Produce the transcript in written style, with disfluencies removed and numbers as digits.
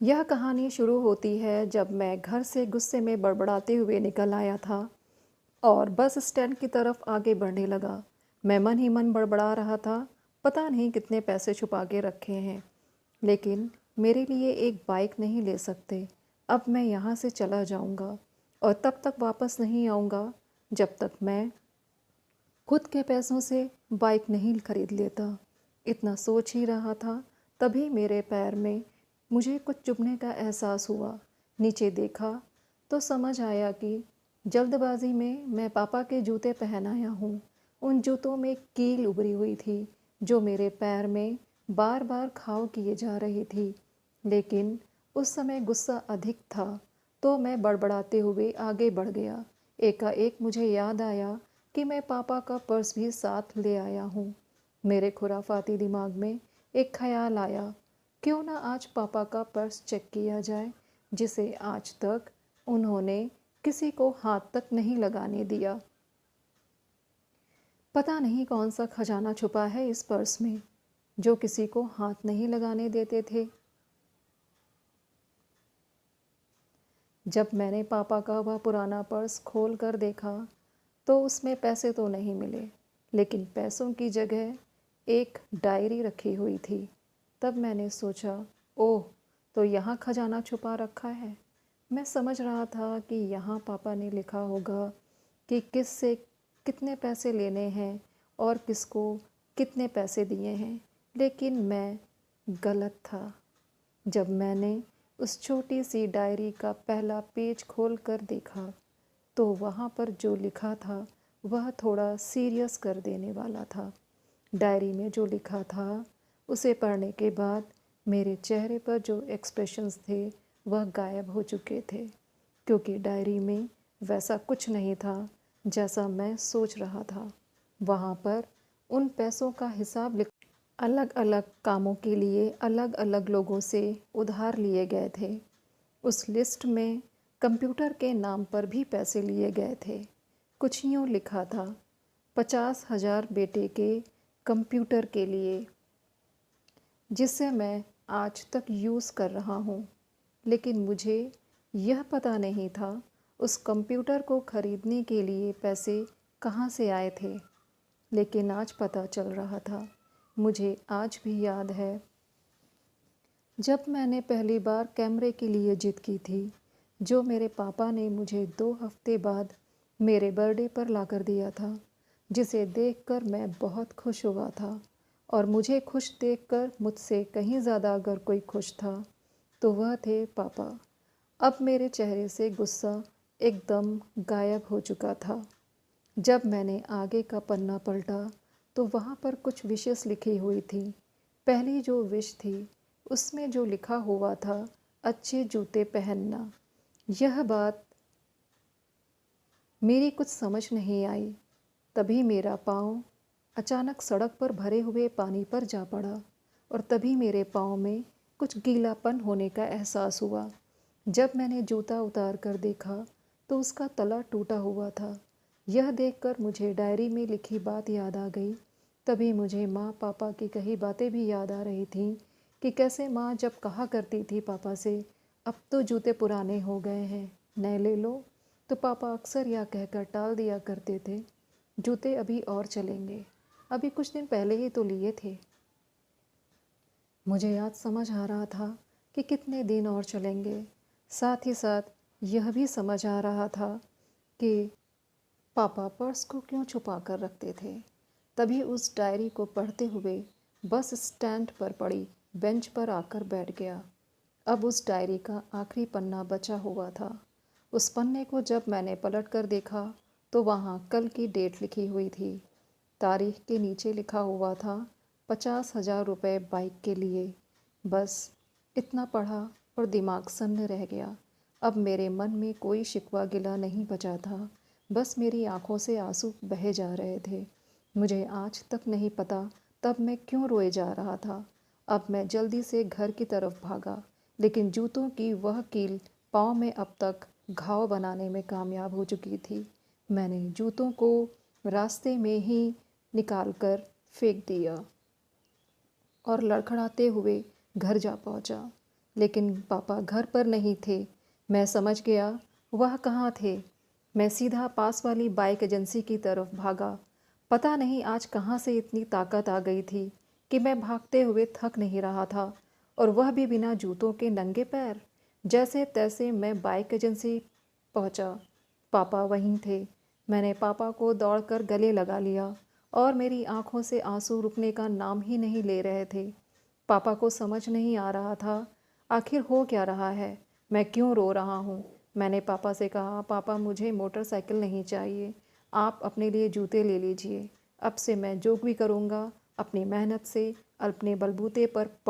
यह कहानी शुरू होती है जब मैं घर से गुस्से में बड़बड़ाते हुए निकल आया था और बस स्टैंड की तरफ आगे बढ़ने लगा। मैं मन ही मन बड़बड़ा रहा था, पता नहीं कितने पैसे छुपा के रखे हैं, लेकिन मेरे लिए एक बाइक नहीं ले सकते। अब मैं यहाँ से चला जाऊँगा और तब तक वापस नहीं आऊँगा जब तक मैं खुद के पैसों से बाइक नहीं खरीद लेता। इतना सोच ही रहा था, तभी मेरे पैर में मुझे कुछ चुभने का एहसास हुआ। नीचे देखा तो समझ आया कि जल्दबाजी में मैं पापा के जूते पहन आया हूँ। उन जूतों में कील उभरी हुई थी जो मेरे पैर में बार बार घाव किए जा रही थी। लेकिन उस समय गुस्सा अधिक था, तो मैं बड़बड़ाते हुए आगे बढ़ गया। एकाएक मुझे याद आया कि मैं पापा का पर्स भी साथ ले आया हूँ। मेरे खुराफाती दिमाग में एक ख्याल आया, क्यों ना आज पापा का पर्स चेक किया जाए, जिसे आज तक उन्होंने किसी को हाथ तक नहीं लगाने दिया। पता नहीं कौन सा खजाना छुपा है इस पर्स में, जो किसी को हाथ नहीं लगाने देते थे। जब मैंने पापा का वह पुराना पर्स खोल कर देखा तो उसमें पैसे तो नहीं मिले, लेकिन पैसों की जगह एक डायरी रखी हुई थी। तब मैंने सोचा, ओह, तो यहाँ खजाना छुपा रखा है। मैं समझ रहा था कि यहाँ पापा ने लिखा होगा कि किस से कितने पैसे लेने हैं और किसको कितने पैसे दिए हैं, लेकिन मैं गलत था। जब मैंने उस छोटी सी डायरी का पहला पेज खोल कर देखा तो वहाँ पर जो लिखा था वह थोड़ा सीरियस कर देने वाला था। डायरी में जो लिखा था उसे पढ़ने के बाद मेरे चेहरे पर जो एक्सप्रेशंस थे वह गायब हो चुके थे, क्योंकि डायरी में वैसा कुछ नहीं था जैसा मैं सोच रहा था। वहाँ पर उन पैसों का हिसाब लिख अलग अलग कामों के लिए अलग अलग लोगों से उधार लिए गए थे। उस लिस्ट में कंप्यूटर के नाम पर भी पैसे लिए गए थे। कुछ यूँ लिखा था, 50,000 बेटे के कंप्यूटर के लिए, जिसे मैं आज तक यूज़ कर रहा हूँ। लेकिन मुझे यह पता नहीं था उस कंप्यूटर को ख़रीदने के लिए पैसे कहाँ से आए थे। लेकिन आज पता चल रहा था। मुझे आज भी याद है जब मैंने पहली बार कैमरे के लिए जिद की थी, जो मेरे पापा ने मुझे 2 हफ्ते बाद मेरे बर्थडे पर ला कर दिया था, जिसे देखकर मैं बहुत खुश हुआ था। और मुझे खुश देखकर मुझसे कहीं ज़्यादा अगर कोई खुश था तो वह थे पापा। अब मेरे चेहरे से गुस्सा एकदम गायब हो चुका था। जब मैंने आगे का पन्ना पलटा तो वहाँ पर कुछ विशेस लिखी हुई थी। पहली जो विश थी उसमें जो लिखा हुआ था, अच्छे जूते पहनना। यह बात मेरी कुछ समझ नहीं आई। तभी मेरा पाँव अचानक सड़क पर भरे हुए पानी पर जा पड़ा और तभी मेरे पाँव में कुछ गीलापन होने का एहसास हुआ। जब मैंने जूता उतार कर देखा तो उसका तला टूटा हुआ था। यह देखकर मुझे डायरी में लिखी बात याद आ गई। तभी मुझे माँ पापा की कही बातें भी याद आ रही थीं कि कैसे माँ जब कहा करती थी पापा से, अब तो जूते पुराने हो गए हैं, नए ले लो, तो पापा अक्सर यह कहकर टाल दिया करते थे, जूते अभी और चलेंगे, अभी कुछ दिन पहले ही तो लिए थे। मुझे आज समझ आ रहा था कि कितने दिन और चलेंगे। साथ ही साथ यह भी समझ आ रहा था कि पापा पर्स को क्यों छुपा कर रखते थे। तभी उस डायरी को पढ़ते हुए बस स्टैंड पर पड़ी बेंच पर आकर बैठ गया। अब उस डायरी का आखिरी पन्ना बचा हुआ था। उस पन्ने को जब मैंने पलट कर देखा तो वहाँ कल की डेट लिखी हुई थी। तारीख के नीचे लिखा हुआ था 50,000 रुपये बाइक के लिए। बस इतना पढ़ा और दिमाग सन्न रह गया। अब मेरे मन में कोई शिकवा गिला नहीं बचा था, बस मेरी आंखों से आंसू बहे जा रहे थे। मुझे आज तक नहीं पता तब मैं क्यों रोए जा रहा था। अब मैं जल्दी से घर की तरफ भागा, लेकिन जूतों की वह कील पाँव में अब तक घाव बनाने में कामयाब हो चुकी थी। मैंने जूतों को रास्ते में ही निकाल कर फेंक दिया और लड़खड़ाते हुए घर जा पहुंचा। लेकिन पापा घर पर नहीं थे। मैं समझ गया वह कहाँ थे। मैं सीधा पास वाली बाइक एजेंसी की तरफ भागा। पता नहीं आज कहाँ से इतनी ताकत आ गई थी कि मैं भागते हुए थक नहीं रहा था, और वह भी बिना जूतों के नंगे पैर। जैसे तैसे मैं बाइक एजेंसी पहुंचा। पापा वहीं थे। मैंने पापा को दौड़कर गले लगा लिया और मेरी आंखों से आंसू रुकने का नाम ही नहीं ले रहे थे। पापा को समझ नहीं आ रहा था आखिर हो क्या रहा है, मैं क्यों रो रहा हूँ। मैंने पापा से कहा, पापा मुझे मोटरसाइकिल नहीं चाहिए, आप अपने लिए जूते ले लीजिए। अब से मैं जो भी करूँगा अपनी मेहनत से अपने बलबूते पर पढ़